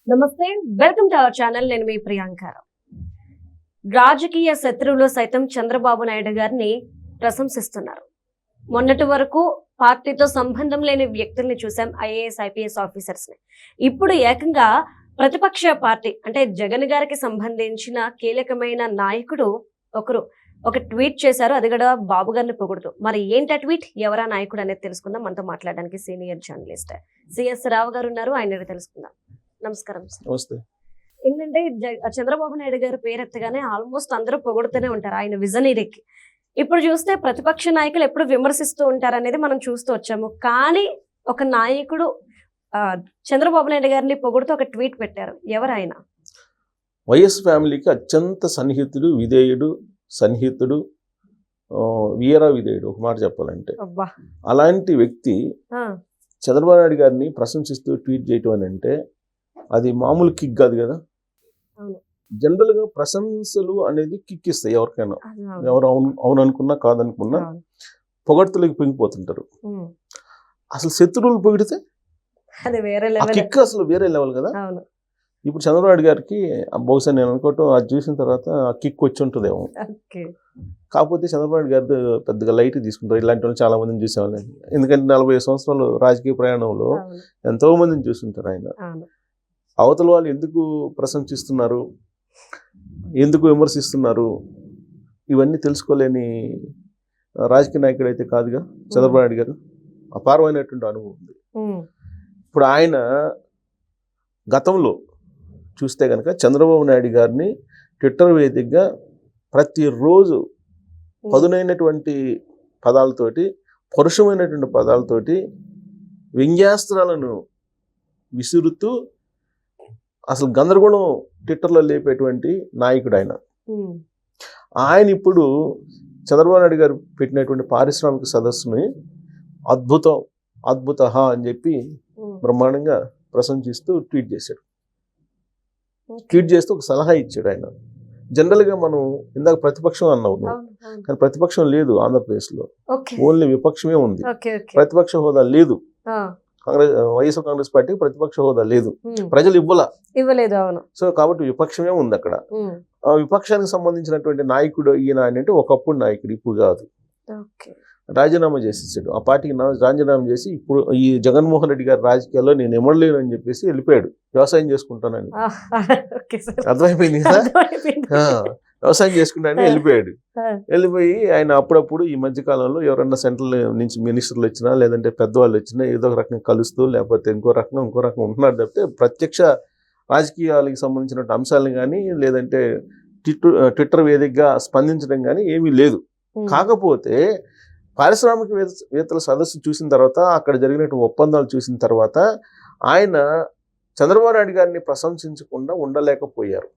నమస్తే, welcome to our channel. నేను మీ ప్రియాంక. రాజకీయ శత్రువులు సైతం చంద్రబాబు నాయుడు గారిని ప్రశంసిస్తున్నారు. మొన్నటి వరకు పార్టీతో సంబంధం లేని వ్యక్తుల్ని చూసాం, ఐఏఎస్ ఐపీఎస్ ఆఫీసర్స్ ని. ఇప్పుడు ఏకంగా ప్రతిపక్ష పార్టీ అంటే జగన్ గారికి సంబంధించిన కీలకమైన నాయకుడు ఒక ట్వీట్ చేశారు. అది కూడా బాబు గారిని పొగుడుతూ. మరి ఏంటి ఆ ట్వీట్, ఎవరా నాయకుడు అనేది తెలుసుకుందాం. మనతో మాట్లాడడానికి సీనియర్ జర్నలిస్ట్ సిఎస్ రావు గారు ఉన్నారు, ఆయన తెలుసుకుందాం. నమస్కారం సార్. ఏంటంటే చంద్రబాబు నాయుడు గారి పేరెత్తగానే ఆల్మోస్ట్ అందరూ పొగుడుతూనే ఉంటారు ఆయన విజనరీకి. ఇప్పుడు చూస్తే ప్రతిపక్ష నాయకులు ఎప్పుడు విమర్శిస్తూ ఉంటారు అనేది మనం చూస్తూ వచ్చాము. కానీ ఒక నాయకుడు చంద్రబాబు నాయుడు గారిని పొగుడుతూ ఒక ట్వీట్ పెట్టారు. ఎవరు ఆయన? వైఎస్ ఫ్యామిలీకి అత్యంత సన్నిహితుడు, విధేయుడు, సన్నిహితుడు, వీర విధేయుడు, ఒక మాట చెప్పాలంటే. అలాంటి వ్యక్తి చంద్రబాబు నాయుడు గారిని ప్రశంసిస్తూ ట్వీట్ చేయటం అని అంటే అది మామూలు కిక్ కాదు కదా. జనరల్ గా ప్రశంసలు అనేది కిక్ ఇస్తాయి ఎవరికైనా. ఎవరు అవును అనుకున్నా కాదనుకున్నా పొగడ్తలకి పొంగిపోతుంటారు. అసలు శత్రువులు పొగిడితే కిక్ అసలు వేరే లెవెల్ కదా. ఇప్పుడు చంద్రబాబు నాయుడు గారికి బహుశా నేను అనుకోవటం అది చూసిన తర్వాత ఆ కిక్ వచ్చి ఉంటుందేమో. కాకపోతే చంద్రబాబు నాయుడు గారి పెద్దగా లైట్ తీసుకుంటారు. ఇలాంటి వాళ్ళు చాలా మందిని చూసేవాళ్ళని. ఎందుకంటే 40 సంవత్సరాలు రాజకీయ ప్రయాణంలో ఎంతో మందిని చూస్తుంటారు ఆయన. అవతల వాళ్ళు ఎందుకు ప్రశంసిస్తున్నారు, ఎందుకు విమర్శిస్తున్నారు, ఇవన్నీ తెలుసుకోలేని రాజకీయ నాయకుడు అయితే కాదుగా చంద్రబాబు నాయుడు గారు. అపారమైనటువంటి అనుభవం ఉంది. ఇప్పుడు ఆయన గతంలో చూస్తే కనుక చంద్రబాబు నాయుడు గారిని ట్విట్టర్ వేదికగా ప్రతిరోజు పదునైనటువంటి పదాలతోటి, పరుషమైనటువంటి పదాలతోటి వ్యంగ్యాస్త్రాలను విసురుతూ అసలు గందరగోళం ట్విట్టర్లో లేపేటువంటి నాయకుడు ఆయన. ఆయన ఇప్పుడు చంద్రబాబు నాయుడు గారు పెట్టినటువంటి పారిశ్రామిక సదస్సుని అద్భుత అని చెప్పి బ్రహ్మాండంగా ప్రశంసిస్తూ ట్వీట్ చేశాడు. ట్వీట్ చేస్తూ ఒక సలహా ఇచ్చాడు ఆయన. జనరల్గా మనం ఇందాక ప్రతిపక్షం అన్నావు, కానీ ప్రతిపక్షం లేదు ఆంధ్రప్రదేశ్లో. ఓన్లీ విపక్షమే ఉంది. ప్రతిపక్ష హోదా లేదు. వైఎస్ఆర్ కాంగ్రెస్ పార్టీకి ప్రతిపక్ష హోదా లేదు, ప్రజలు ఇవ్వలేదు. అవును. సో కాబట్టి విపక్షమే ఉంది అక్కడ. ఆ విపక్షానికి సంబంధించినటువంటి నాయకుడు ఈయన అంటే ఒకప్పుడు నాయకుడు, ఇప్పుడు కాదు. రాజీనామా చేసేసాడు. ఆ పార్టీకి రాజీనామా చేసి ఇప్పుడు ఈ జగన్మోహన్ రెడ్డి గారి రాజకీయాల్లో నేను ఎమడలేను అని చెప్పేసి వెళ్ళిపోయాడు. వ్యవసాయం చేసుకుంటానని. అర్థమైపోయింది కదా. వ్యవసాయం చేసుకుంటానని వెళ్ళిపోయాడు. వెళ్ళిపోయి ఆయన అప్పుడప్పుడు ఈ మధ్యకాలంలో ఎవరన్నా సెంట్రల్ నుంచి మినిస్టర్లు వచ్చినా లేదంటే పెద్దవాళ్ళు వచ్చినా ఏదో ఒక రకంగా కలుస్తూ లేకపోతే ఇంకో రకంగా ఉంటున్నారు తప్పితే ప్రత్యక్ష రాజకీయాలకు సంబంధించిన అంశాలను కానీ లేదంటే ట్విట్టర్ వేదికగా స్పందించడం కానీ ఏమీ లేదు. కాకపోతే పారిశ్రామికవేత్తల సదస్సు చూసిన తర్వాత, అక్కడ జరిగినటువంటి ఒప్పందాలు చూసిన తర్వాత ఆయన చంద్రబాబు నాయుడు గారిని ప్రశంసించకుండా ఉండలేకపోయారు.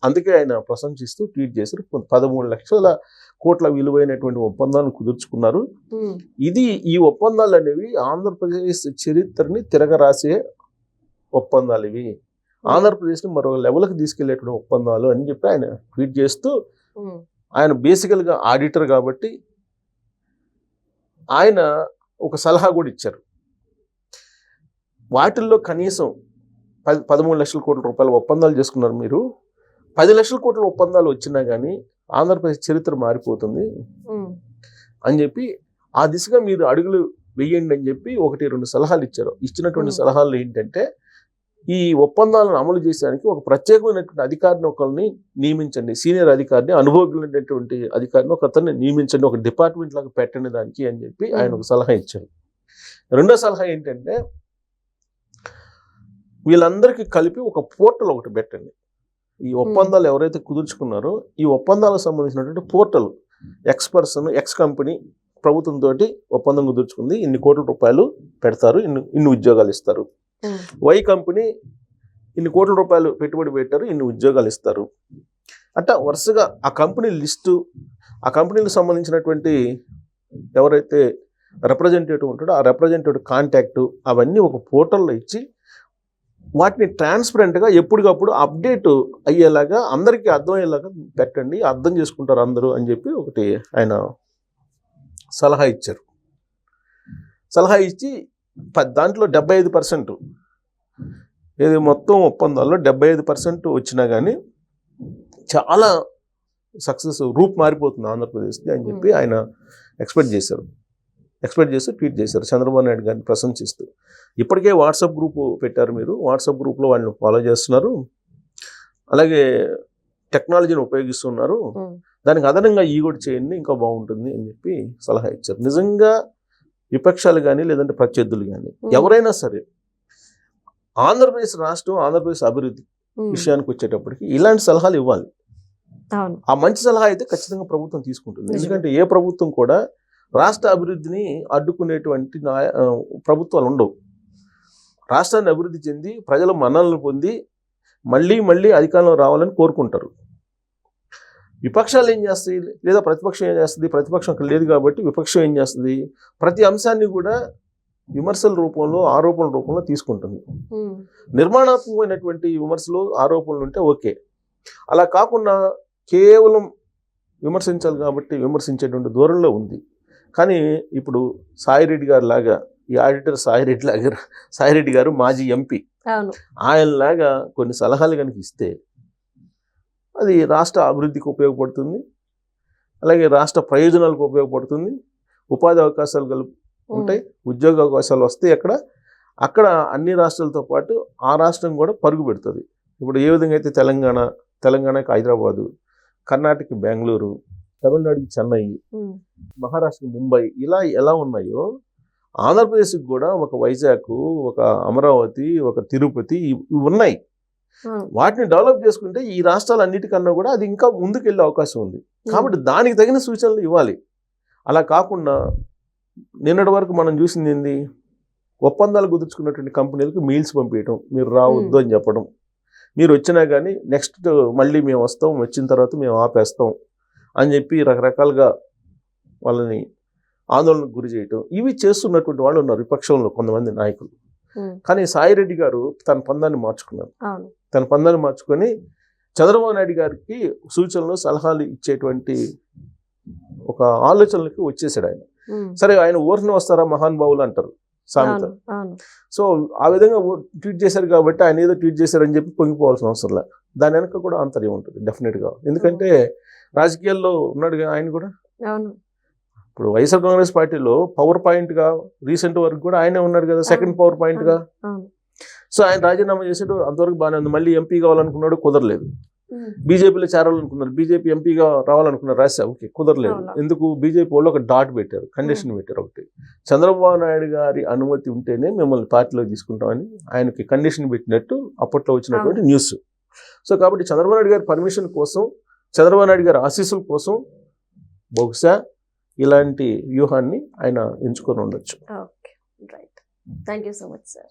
అందుకే ఆయన ప్రశంసిస్తూ ట్వీట్ చేశారు. 13 లక్షల కోట్ల విలువైనటువంటి ఒప్పందాలను కుదుర్చుకున్నారు. ఈ ఒప్పందాలు అనేవి ఆంధ్రప్రదేశ్ చరిత్రని తిరగరాసే ఒప్పందాలు. ఇవి ఆంధ్రప్రదేశ్ని మరో లెవెల్కి తీసుకెళ్లేటువంటి ఒప్పందాలు అని చెప్పి ఆయన ట్వీట్ చేస్తూ, ఆయన బేసికల్గా ఆడిటర్ కాబట్టి ఆయన ఒక సలహా కూడా ఇచ్చారు. వాటిల్లో కనీసం 13 లక్షల కోట్ల రూపాయల ఒప్పందాలు చేసుకున్నారు మీరు. 10 లక్షల కోట్ల ఒప్పందాలు వచ్చినా కానీ ఆంధ్రప్రదేశ్ చరిత్ర మారిపోతుంది అని చెప్పి ఆ దిశగా మీరు అడుగులు వేయండి అని చెప్పి 1-2 సలహాలు ఇచ్చారు. ఇచ్చినటువంటి సలహాలు ఏంటంటే, ఈ ఒప్పందాలను అమలు చేసేదానికి ఒక ప్రత్యేకమైనటువంటి అధికారిని ఒకరిని నియమించండి, సీనియర్ అధికారిని, అనుభవజ్ఞులైనటువంటి అధికారిని ఒకరిని నియమించండి, ఒక డిపార్ట్మెంట్ లాగా పెట్టండి దానికి అని చెప్పి ఆయన ఒక సలహా ఇచ్చారు. రెండో సలహా ఏంటంటే, వీళ్ళందరికీ కలిపి ఒక పోర్టల్ ఒకటి పెట్టండి. ఈ ఒప్పందాలు ఎవరైతే కుదుర్చుకున్నారో ఈ ఒప్పందాలకు సంబంధించినటువంటి పోర్టల్, ఎక్స్ కంపెనీ ప్రభుత్వంతో ఒప్పందం కుదుర్చుకుంది, ఇన్ని కోట్ల రూపాయలు పెడతారు, ఇన్ని ఉద్యోగాలు ఇస్తారు. వై కంపెనీ ఇన్ని కోట్ల రూపాయలు పెట్టుబడి పెట్టారు, ఇన్ని ఉద్యోగాలు ఇస్తారు. అట్లా వరుసగా ఆ కంపెనీ లిస్టు, ఆ కంపెనీలకు సంబంధించినటువంటి ఎవరైతే రిప్రజెంటేటివ్ ఉంటాడో ఆ రిప్రజెంటేటివ్ కాంటాక్టు అవన్నీ ఒక పోర్టల్లో ఇచ్చి వాటిని ట్రాన్స్పరెంట్గా ఎప్పటికప్పుడు అప్డేట్ అయ్యేలాగా అందరికీ అర్థమయ్యేలాగా పెట్టండి, అర్థం చేసుకుంటారు అందరూ అని చెప్పి ఒకటి ఆయన సలహా ఇచ్చారు. సలహా ఇచ్చి దాంట్లో 75% ఇది మొత్తం ఒప్పందాల్లో 75% వచ్చినా కానీ చాలా సక్సెస్ రూప్ మారిపోతుంది ఆంధ్రప్రదేశ్కి అని చెప్పి ఆయన ఎక్స్పెక్ట్ చేసి ట్వీట్ చేశారు చంద్రబాబు నాయుడు గారిని ప్రశంసిస్తూ. ఇప్పటికే వాట్సాప్ గ్రూప్ పెట్టారు, మీరు వాట్సాప్ గ్రూప్లో వాళ్ళని ఫాలో చేస్తున్నారు, అలాగే టెక్నాలజీని ఉపయోగిస్తున్నారు, దానికి అదనంగా ఈ కూడా చేయండి ఇంకా బాగుంటుంది అని చెప్పి సలహా ఇచ్చారు. నిజంగా విపక్షాలు కానీ లేదంటే ప్రత్యర్థులు కానీ ఎవరైనా సరే ఆంధ్రప్రదేశ్ రాష్ట్రం ఆంధ్రప్రదేశ్ అభివృద్ధి విషయానికి వచ్చేటప్పటికి ఇలాంటి సలహాలు ఇవ్వాలి. ఆ మంచి సలహా అయితే ఖచ్చితంగా ప్రభుత్వం తీసుకుంటుంది. ఎందుకంటే ఏ ప్రభుత్వం కూడా రాష్ట్ర అభివృద్ధిని అడ్డుకునేటువంటి ప్రభుత్వాలు ఉండవు. రాష్ట్రాన్ని అభివృద్ధి చెంది ప్రజల మన్ననలు పొంది మళ్ళీ అధికారంలో రావాలని కోరుకుంటారు. విపక్షాలు ఏం చేస్తాయి, లేదా ప్రతిపక్షం ఏం చేస్తుంది, ప్రతిపక్షం అక్కడ లేదు కాబట్టి విపక్షం ఏం చేస్తుంది, ప్రతి అంశాన్ని కూడా విమర్శల రూపంలో ఆరోపణల రూపంలో తీసుకుంటుంది. నిర్మాణాత్మకమైనటువంటి విమర్శలు ఆరోపణలు ఉంటే ఓకే, అలా కాకుండా కేవలం విమర్శించాలి కాబట్టి విమర్శించేటువంటి దూరంలో ఉంది. కానీ ఇప్పుడు సాయిరెడ్డి గారు లాగా, ఈ ఆడిటర్ సాయిరెడ్డి గారు మాజీ ఎంపీ, ఆయనలాగా కొన్ని సలహాలు కనుక ఇస్తే అది రాష్ట్ర అభివృద్ధికి ఉపయోగపడుతుంది, అలాగే రాష్ట్ర ప్రయోజనాలకు ఉపయోగపడుతుంది, ఉపాధి అవకాశాలు ఉంటాయి, ఉద్యోగ అవకాశాలు వస్తాయి. అక్కడ అన్ని రాష్ట్రాలతో పాటు ఆ రాష్ట్రం కూడా పరుగు పెడుతుంది. ఇప్పుడు ఏ విధంగా అయితే తెలంగాణకి హైదరాబాదు, కర్ణాటకకి బెంగళూరు, తమిళనాడుకి చెన్నై, మహారాష్ట్రకి ముంబై ఇలా ఎలా ఉన్నాయో ఆంధ్రప్రదేశ్కి కూడా ఒక వైజాగ్, ఒక అమరావతి, ఒక తిరుపతి ఇవి ఉన్నాయి. వాటిని డెవలప్ చేసుకుంటే ఈ రాష్ట్రాలన్నిటికన్నా కూడా అది ఇంకా ముందుకెళ్ళే అవకాశం ఉంది. కాబట్టి దానికి తగిన సూచనలు ఇవ్వాలి. అలా కాకుండా నిన్నటి వరకు మనం చూసింది ఏంది, ఒప్పందాలు కుదుర్చుకున్నటువంటి కంపెనీలకు మెయిల్స్ పంపించడం, మీరు రావద్దు అని చెప్పడం, మీరు వచ్చినా కానీ నెక్స్ట్ మళ్ళీ మేము వస్తాం, వచ్చిన తర్వాత మేము ఆపేస్తాం అని చెప్పి రకరకాలుగా వాళ్ళని ఆందోళనకు గురి చేయటం, ఇవి చేస్తున్నటువంటి వాళ్ళు ఉన్నారు విపక్షంలో కొంతమంది నాయకులు. కానీ సాయిరెడ్డి గారు తన పందాన్ని మార్చుకొని చంద్రబాబు నాయుడు గారికి సూచనలు సలహాలు ఇచ్చేటువంటి ఒక ఆలోచనలకి వచ్చేసాడు ఆయన. సరే, ఆయన ఊరిని వస్తారా మహానుభావులు అంటారు సామెత. సో ఆ విధంగా ట్వీట్ చేశారు కాబట్టి ఆయన ఏదో ట్వీట్ చేశారని చెప్పి పొంగిపోవాల్సిన అవసరం లేదు. దాని వెనక కూడా ఆంతర్యం ఉంటుంది డెఫినెట్గా. ఎందుకంటే రాజకీయాల్లో ఉన్నాడుగా ఆయన కూడా. ఇప్పుడు వైఎస్ఆర్ కాంగ్రెస్ పార్టీలో పవర్ పాయింట్గా రీసెంట్ వరకు కూడా ఆయనే ఉన్నాడు కదా, సెకండ్ పవర్ పాయింట్గా. సో ఆయన రాజీనామా చేసాడు, అంతవరకు బాగానే ఉంది. మళ్ళీ ఎంపీ కావాలనుకున్నాడు, కుదరలేదు. బీజేపీలో చేరాలనుకున్నారు, బీజేపీ ఎంపీగా రావాలనుకున్నారు, రాశా, ఓకే కుదరలేదు. ఎందుకు, బీజేపీ వాళ్ళు ఒక డాట్ పెట్టారు, కండిషన్ పెట్టారు ఒకటి, చంద్రబాబు నాయుడు గారి అనుమతి ఉంటేనే మిమ్మల్ని పార్టీలో తీసుకుంటామని ఆయనకి కండిషన్ పెట్టినట్టు అప్పట్లో వచ్చినటువంటి న్యూస్. సో కాబట్టి చంద్రబాబు నాయుడు గారి పర్మిషన్ కోసం, చంద్రబాబు నాయుడు గారి ఆశీస్సుల కోసం బహుశా ఇలాంటి వ్యూహాన్ని ఆయన ఎంచుకొని ఉండొచ్చు. Thank you so much sir.